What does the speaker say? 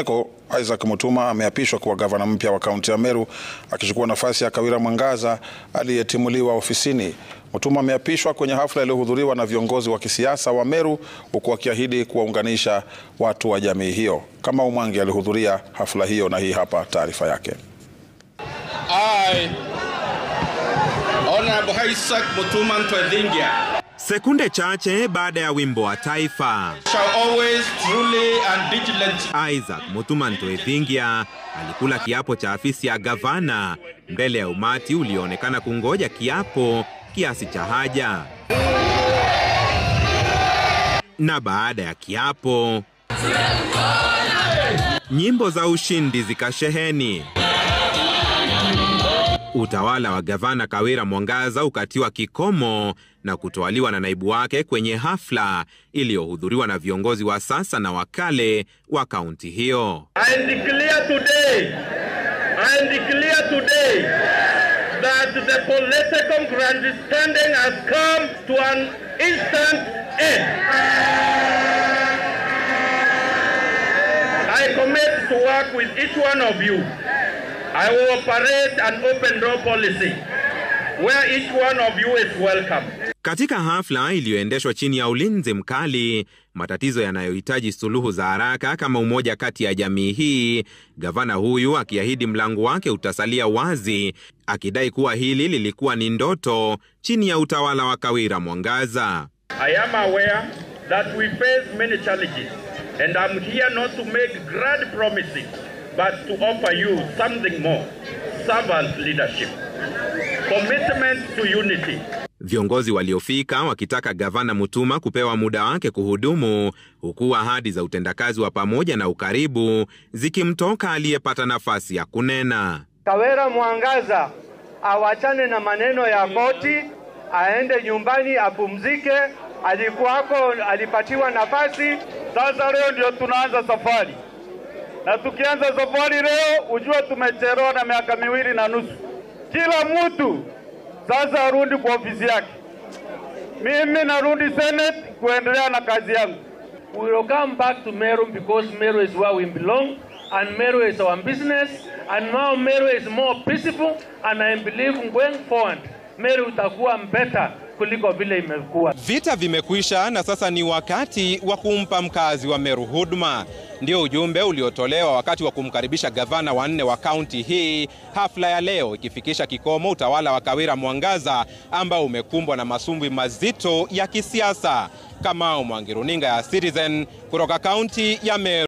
Kwingineko, Isaac Mutuma ameapishwa kuwa gavana mpya wa kaunti ya Meru, akichukua nafasi ya Kawira Mwangaza aliyetimuliwa ofisini. Mutuma ameapishwa kwenye hafla iliyohudhuriwa na viongozi wa kisiasa wa Meru, huku akiahidi kuwaunganisha watu wa jamii hiyo. Kamau Mwangi alihudhuria hafla hiyo na hii hapa taarifa yake. Honorable Isaac Mutuma Ntwethingia. Sekunde chache baada ya wimbo wa taifa, Shall always truly and vigilantly. Isaac Mutuma Ntwethingia alikula kiapo cha afisi ya gavana mbele ya umati ulioonekana kungoja kiapo kiasi cha haja. Na baada ya kiapo, nyimbo za ushindi zikasheheni. Utawala wa gavana Kawira Mwangaza ukatiwa kikomo na kutwaliwa na naibu wake kwenye hafla iliyohudhuriwa na viongozi wa sasa na wakale wa kaunti hiyo. I declare today that the political grandstanding has come to an instant end. I commit to work with each one of you. I will operate an open door policy where each one of you is welcome. Katika hafla iliyoendeshwa chini ya ulinzi mkali, matatizo yanayohitaji suluhu za haraka kama umoja kati ya jamii hii, gavana huyu akiahidi mlango wake utasalia wazi, akidai kuwa hili lilikuwa ni ndoto chini ya utawala wa Kawira Mwangaza. I am aware that we face many challenges, and I'm here not to make grand promises, but to offer you something more: servant leadership, commitment to unity. Viongozi waliofika wakitaka gavana Mutuma kupewa muda wake kuhudumu, huku ahadi za utendakazi wa pamoja na ukaribu zikimtoka aliyepata nafasi ya kunena. Kawira Mwangaza awachane na maneno ya koti, aende nyumbani apumzike. Alipatiwa nafasi, sasa leo ndio tunaanza safari. Na tukianza safari leo, ujue tumechelewa na miaka 2.5. Kila mtu sasa arudi kwa ofisi yake. Mimi narudi Senate kuendelea na kazi yangu. We will come back to Meru because Meru is where we belong, and Meru is our business, and now Meru is more peaceful, and I believe going forward Meru itakuwa better kuliko vile imekuwa. Vita vimekwisha na sasa ni wakati wa kumpa mkazi wa Meru huduma. Ndio ujumbe uliotolewa wakati wa kumkaribisha gavana wa 4 wa kaunti hii, hafla ya leo ikifikisha kikomo utawala wa Kawira Mwangaza ambao umekumbwa na masumbwi mazito ya kisiasa. Kamau Mwangi, runinga ya Citizen kutoka kaunti ya Meru.